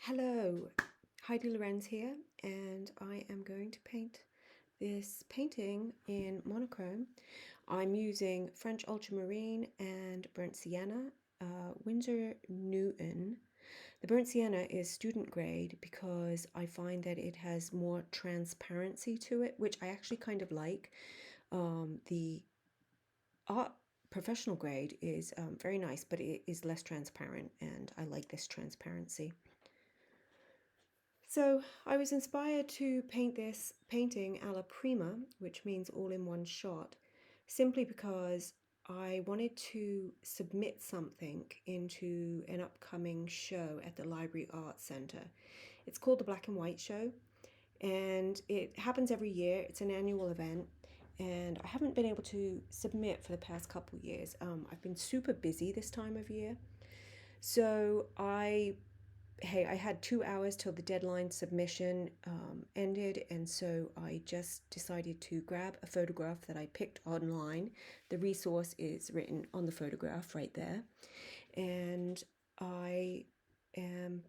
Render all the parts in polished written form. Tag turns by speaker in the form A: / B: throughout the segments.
A: Hello, Heidi Lorenz here, and I am going to paint this painting in monochrome. I'm using French ultramarine and burnt sienna, Windsor Newton. The burnt sienna is student grade because I find that it has more transparency to it, which I actually kind of like. The art professional grade is very nice, but it is less transparent, and I like this transparency. So I was inspired to paint this painting alla prima, which means all in one shot, simply because I wanted to submit something into an upcoming show at the Library Arts Centre. It's called the Black and White Show, and it happens every year. It's an annual event, and I haven't been able to submit for the past couple of years. I've been super busy this time of year, so I had 2 hours till the deadline submission ended, and so I just decided to grab a photograph that I picked online. The resource is written on the photograph right there, and I am,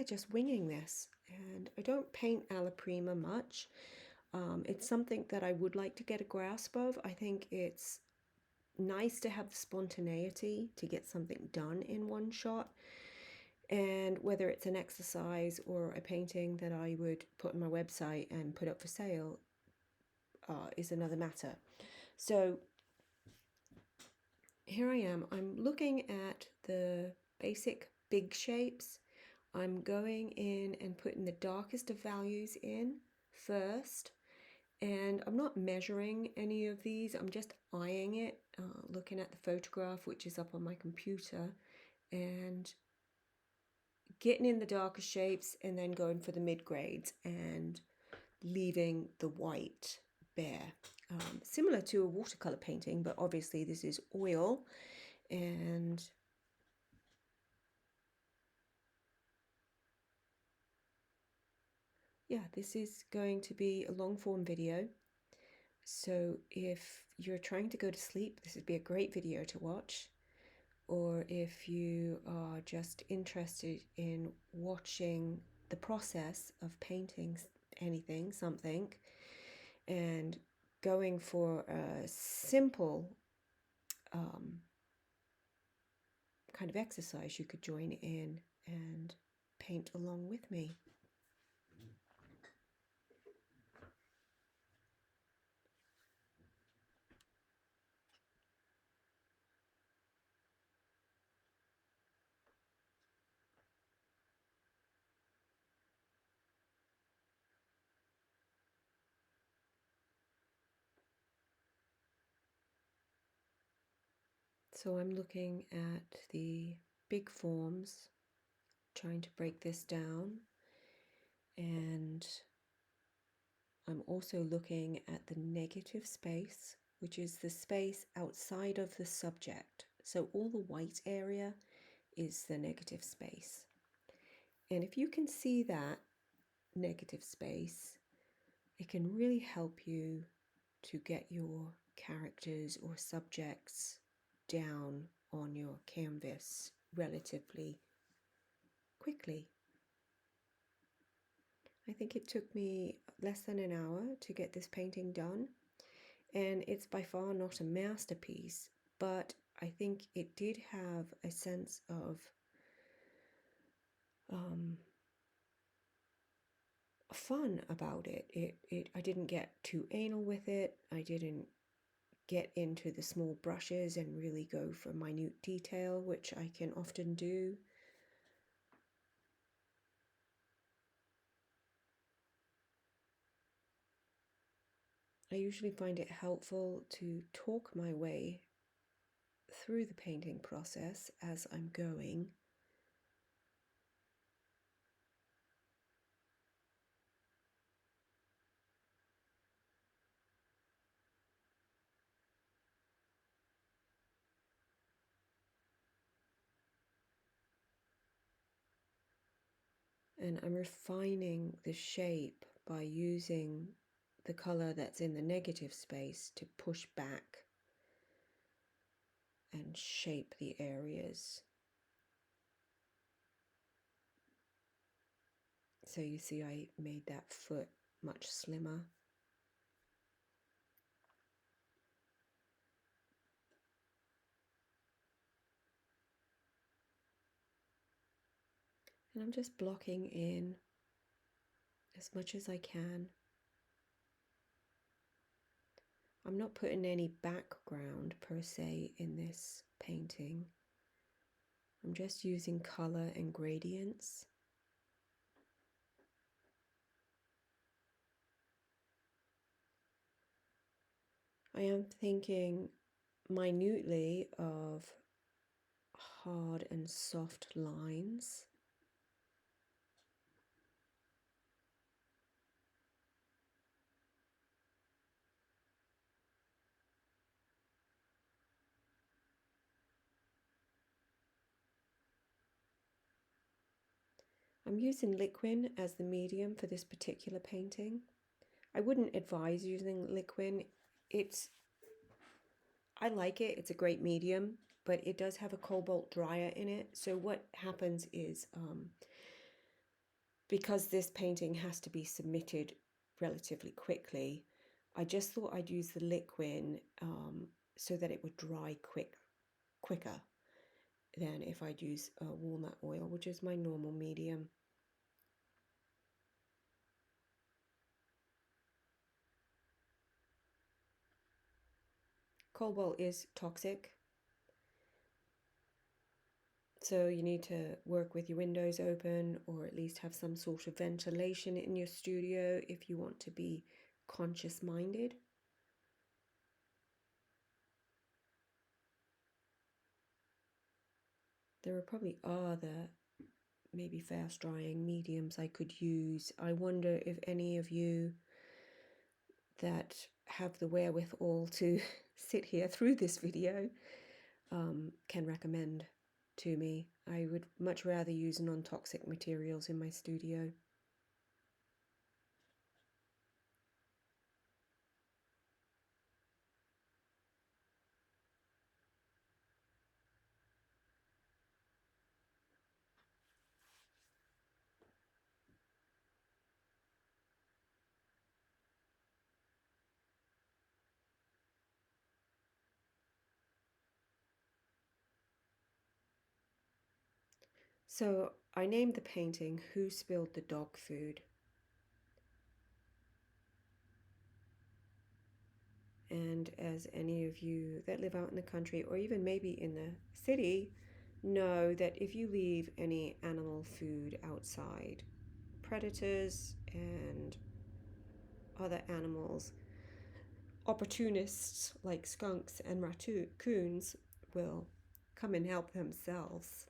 A: just winging this. And I don't paint alla prima much. It's something that I would like to get a grasp of. I think it's nice to have the spontaneity to get something done in one shot. And whether it's an exercise or a painting that I would put on my website and put up for sale is another matter. So here I am. I'm looking at the basic big shapes. I'm going in and putting the darkest of values in first. And I'm not measuring any of these. I'm just eyeing it, looking at the photograph, which is up on my computer, and getting in the darker shapes and then going for the mid grades and leaving the white bare. Similar to a watercolor painting, but obviously this is oil, and yeah, this is going to be a long form video. So if you're trying to go to sleep, this would be a great video to watch. Or if you are just interested in watching the process of painting anything, something, and going for a simple kind of exercise, you could join in and paint along with me. So I'm looking at the big forms, trying to break this down, and I'm also looking at the negative space, which is the space outside of the subject. So all the white area is the negative space. And if you can see that negative space, it can really help you to get your characters or subjects down on your canvas relatively quickly. I think it took me less than an hour to get this painting done, and it's by far not a masterpiece, but I think it did have a sense of fun about it. I didn't get too anal with it. I didn't get into the small brushes and really go for minute detail, which I can often do. I usually find it helpful to talk my way through the painting process as I'm going. And I'm refining the shape by using the color that's in the negative space to push back and shape the areas. So you see I made that foot much slimmer. And I'm just blocking in as much as I can. I'm not putting any background per se in this painting. I'm just using color and gradients. I am thinking minutely of hard and soft lines. I'm using liquid as the medium for this particular painting. I wouldn't advise using liquid. I like it, it's a great medium, but it does have a cobalt dryer in it. So what happens is, because this painting has to be submitted relatively quickly, I just thought I'd use the liquid so that it would dry quicker than if I'd use walnut oil, which is my normal medium. Cobalt is toxic, so you need to work with your windows open, or at least have some sort of ventilation in your studio if you want to be conscious-minded. There are probably other maybe fast drying mediums I could use. I wonder if any of you that have the wherewithal to sit here through this video can recommend to me. I would much rather use non-toxic materials in my studio. So I named the painting "Who Spilled the Dog Food?" And as any of you that live out in the country, or even maybe in the city, know that if you leave any animal food outside, predators and other animals, opportunists like skunks and raccoons, will come and help themselves.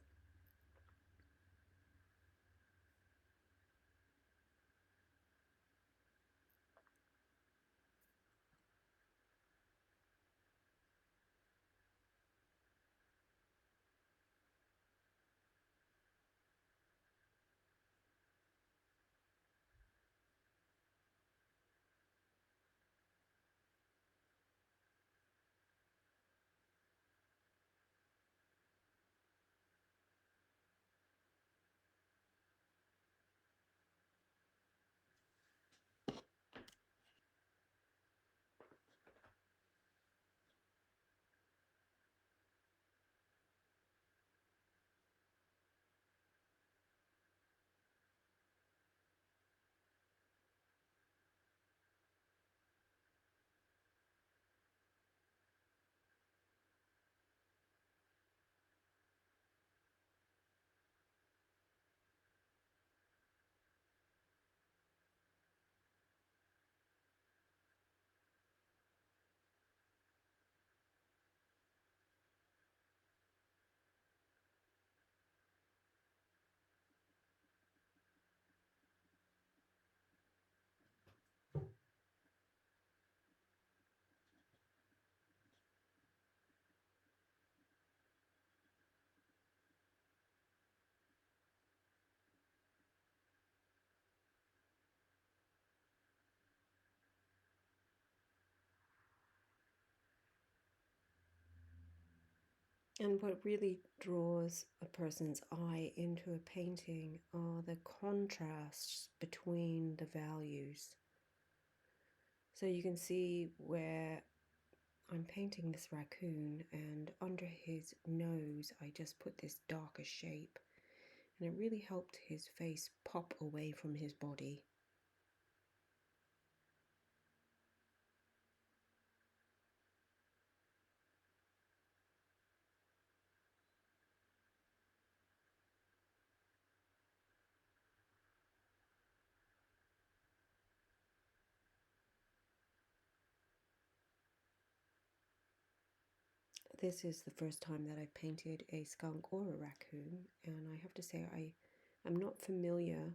A: And what really draws a person's eye into a painting are the contrasts between the values. So you can see where I'm painting this raccoon, and under his nose I just put this darker shape, and it really helped his face pop away from his body. This is the first time that I've painted a skunk or a raccoon, and I have to say I'm not familiar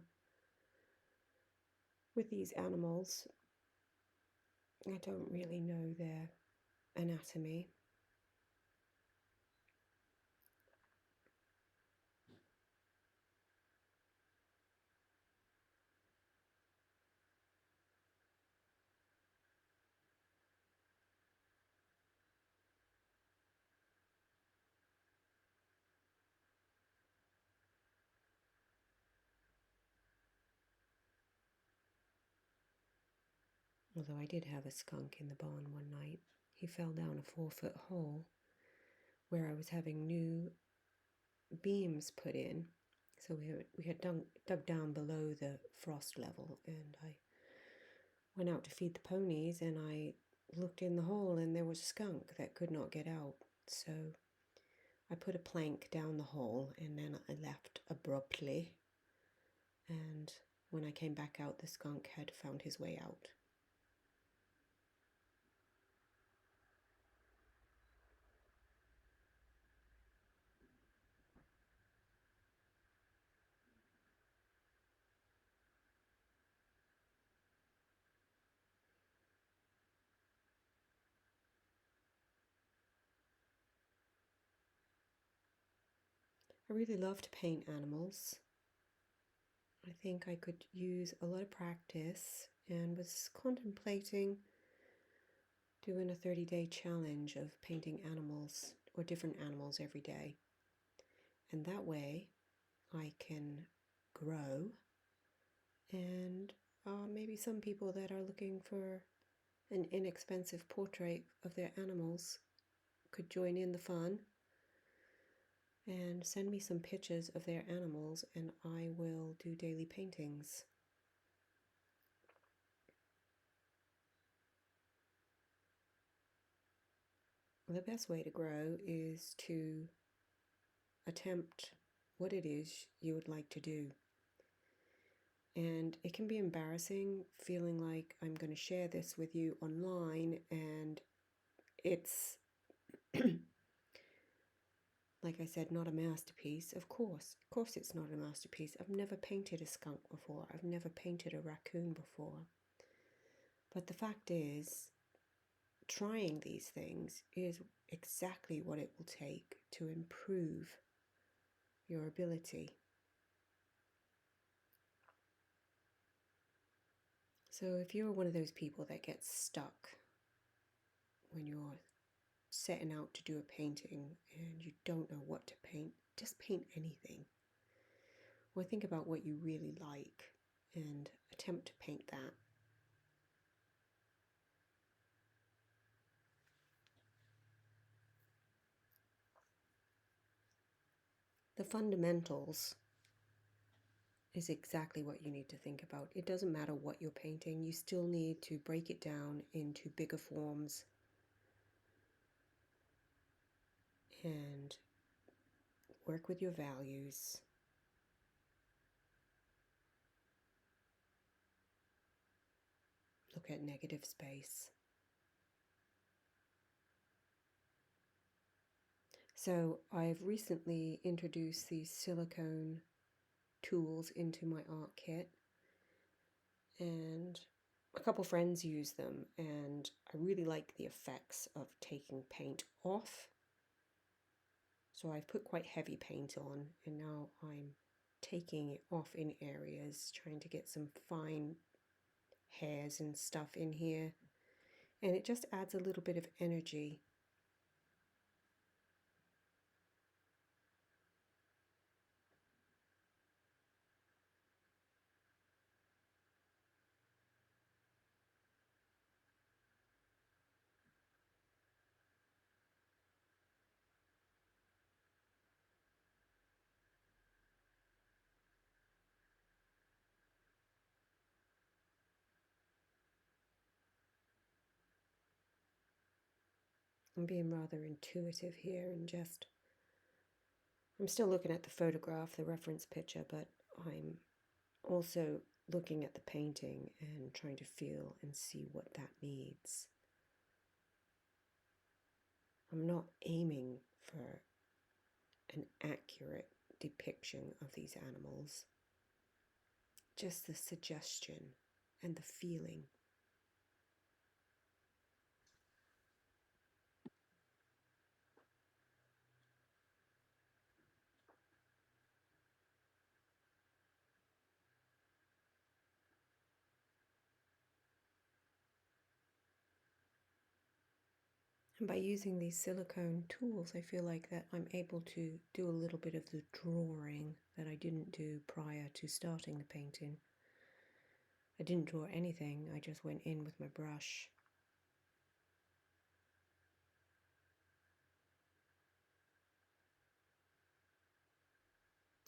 A: with these animals. I don't really know their anatomy. Although I did have a skunk in the barn one night. He fell down a 4-foot hole where I was having new beams put in. So we had dug down below the frost level, and I went out to feed the ponies, and I looked in the hole and there was a skunk that could not get out. So I put a plank down the hole and then I left abruptly, and when I came back out, the skunk had found his way out. I really love to paint animals. I think I could use a lot of practice, and was contemplating doing a 30-day challenge of painting animals or different animals every day. And that way I can grow, and maybe some people that are looking for an inexpensive portrait of their animals could join in the fun and send me some pictures of their animals, and I will do daily paintings. The best way to grow is to attempt what it is you would like to do. And it can be embarrassing feeling like I'm going to share this with you online, and it's like I said, not a masterpiece. Of course it's not a masterpiece. I've never painted a skunk before. I've never painted a raccoon before. But the fact is, trying these things is exactly what it will take to improve your ability. So if you're one of those people that gets stuck when you're setting out to do a painting and you don't know what to paint, just paint anything. Or think about what you really like and attempt to paint that. The fundamentals is exactly what you need to think about. It doesn't matter what you're painting, you still need to break it down into bigger forms and work with your values. Look at negative space. So I've recently introduced these silicone tools into my art kit, and a couple friends use them, and I really like the effects of taking paint off. So I've put quite heavy paint on, and now I'm taking it off in areas, trying to get some fine hairs and stuff in here, and it just adds a little bit of energy. I'm being rather intuitive here and just, I'm still looking at the photograph, the reference picture, but I'm also looking at the painting and trying to feel and see what that needs. I'm not aiming for an accurate depiction of these animals, just the suggestion and the feeling. And by using these silicone tools, I feel like that I'm able to do a little bit of the drawing that I didn't do prior to starting the painting. I didn't draw anything, I just went in with my brush.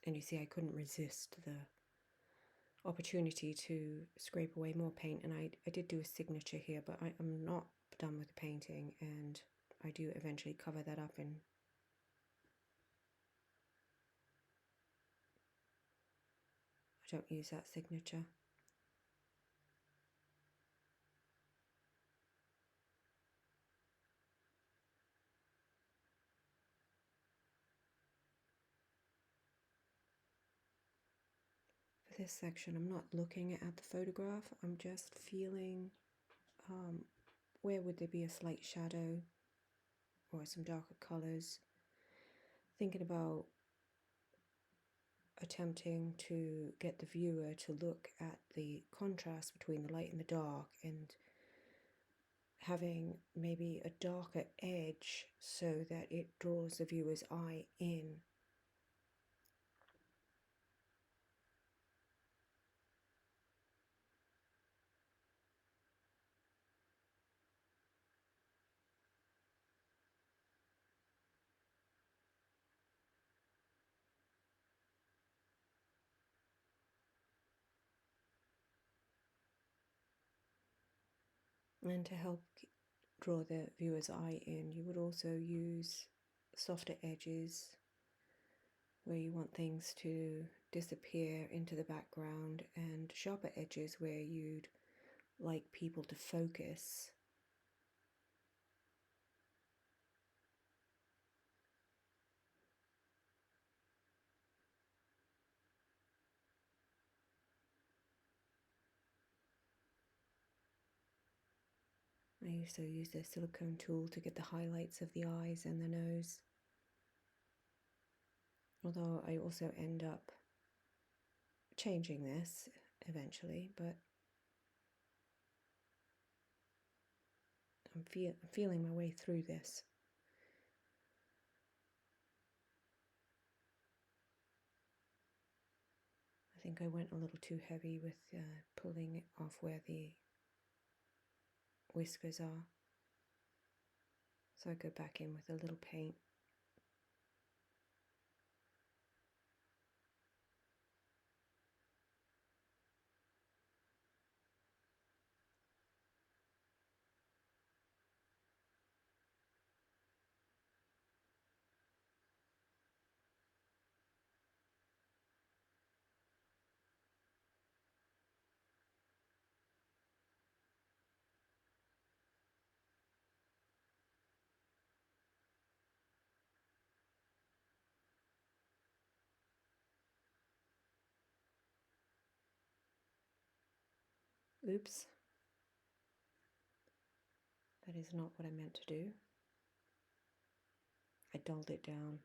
A: And you see, I couldn't resist the opportunity to scrape away more paint, and I did do a signature here, but I'm not done with the painting, and I do eventually cover that up in I don't use that signature. For this section, I'm not looking at the photograph, I'm just feeling where would there be a slight shadow or some darker colours. Thinking about attempting to get the viewer to look at the contrast between the light and the dark, and having maybe a darker edge so that it draws the viewer's eye in. And to help draw the viewer's eye in, you would also use softer edges where you want things to disappear into the background, and sharper edges where you'd like people to focus. I also use the silicone tool to get the highlights of the eyes and the nose. Although I also end up changing this eventually, but I'm feeling my way through this. I think I went a little too heavy with pulling it off where the whiskers are. So I go back in with a little paint. Oops. That is not what I meant to do. I dulled it down.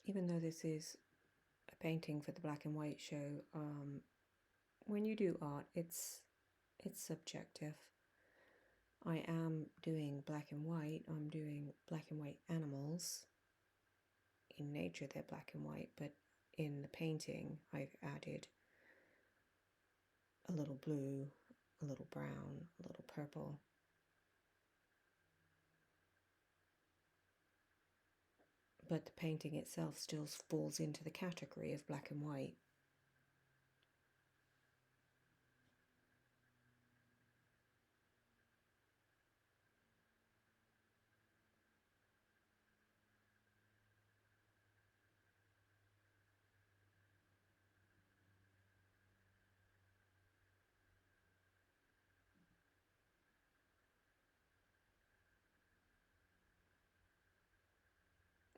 A: Even though this is a painting for the black and white show, when you do art, it's subjective. I am doing black and white. I'm doing black and white animals. In nature, they're black and white, but in the painting, I've added a little blue, a little brown, a little purple. But the painting itself still falls into the category of black and white.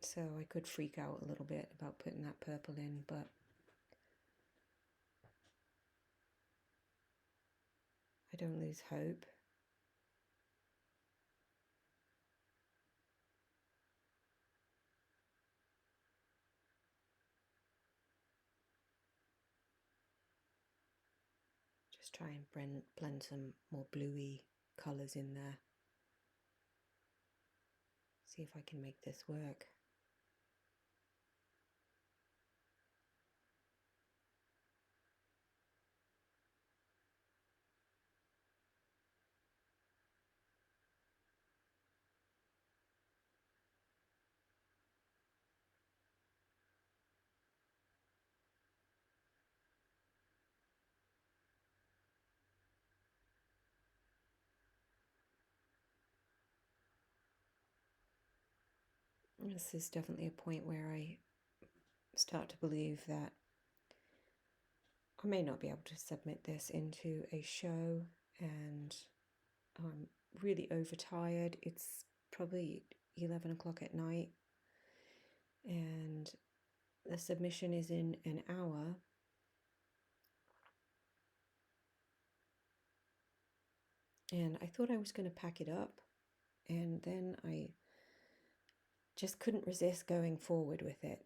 A: So I could freak out a little bit about putting that purple in, but I don't lose hope. Just try and blend some more bluey colours in there. See if I can make this work. This is definitely a point where I start to believe that I may not be able to submit this into a show, and I'm really overtired. It's probably 11 o'clock at night, and the submission is in an hour. And I thought I was going to pack it up, and then I just couldn't resist going forward with it.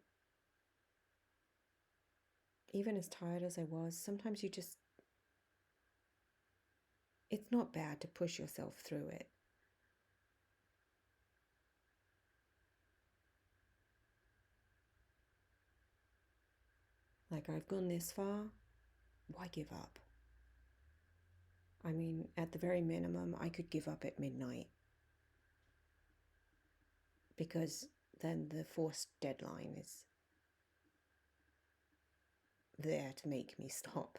A: Even as tired as I was, sometimes it's not bad to push yourself through it. Like, I've gone this far, why give up? I mean, at the very minimum, I could give up at midnight, because then the forced deadline is there to make me stop.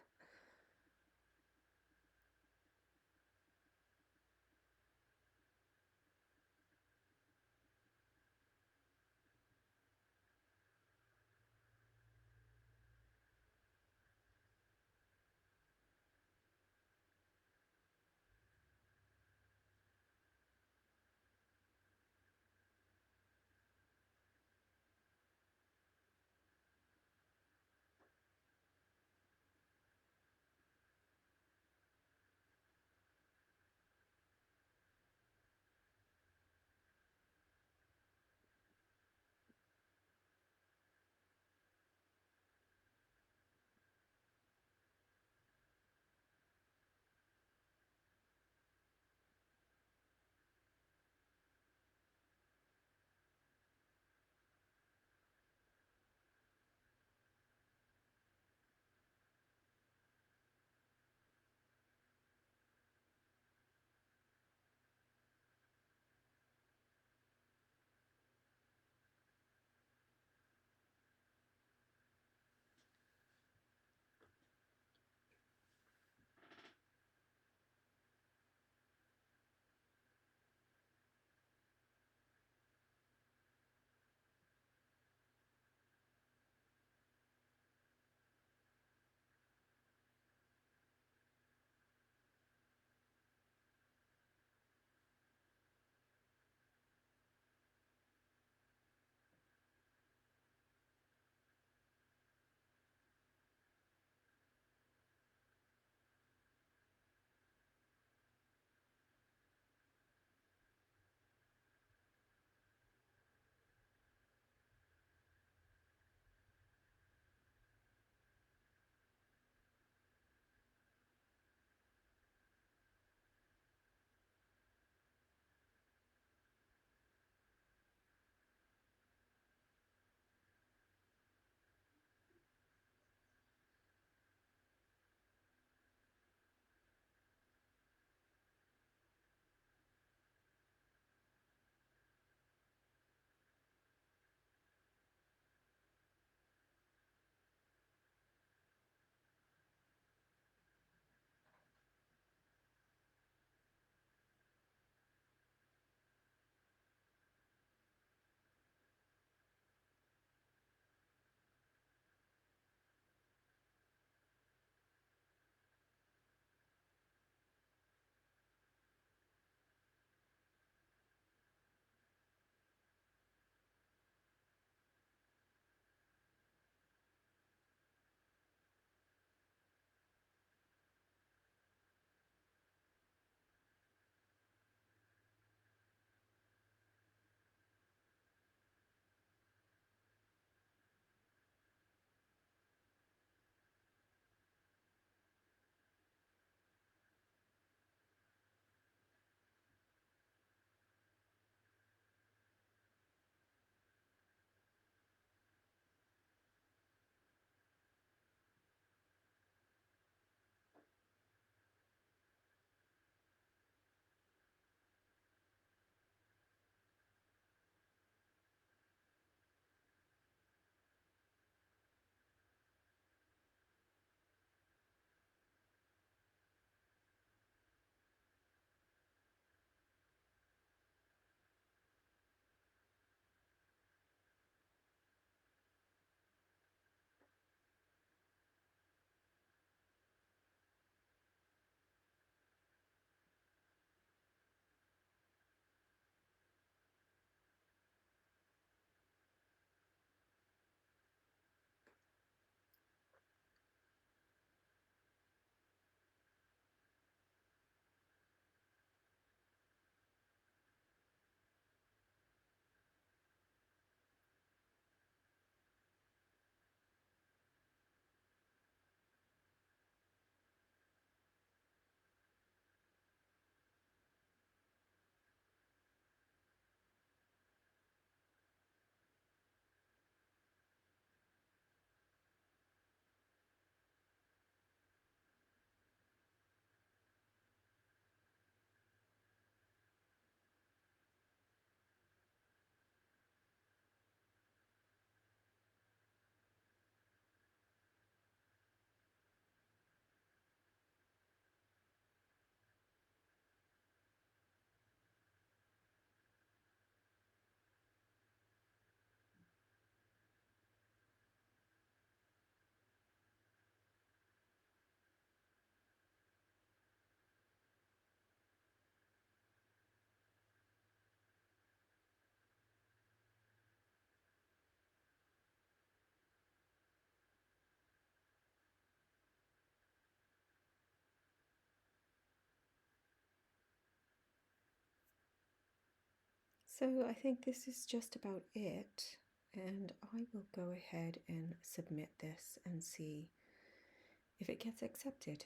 A: So I think this is just about it, and I will go ahead and submit this and see if it gets accepted.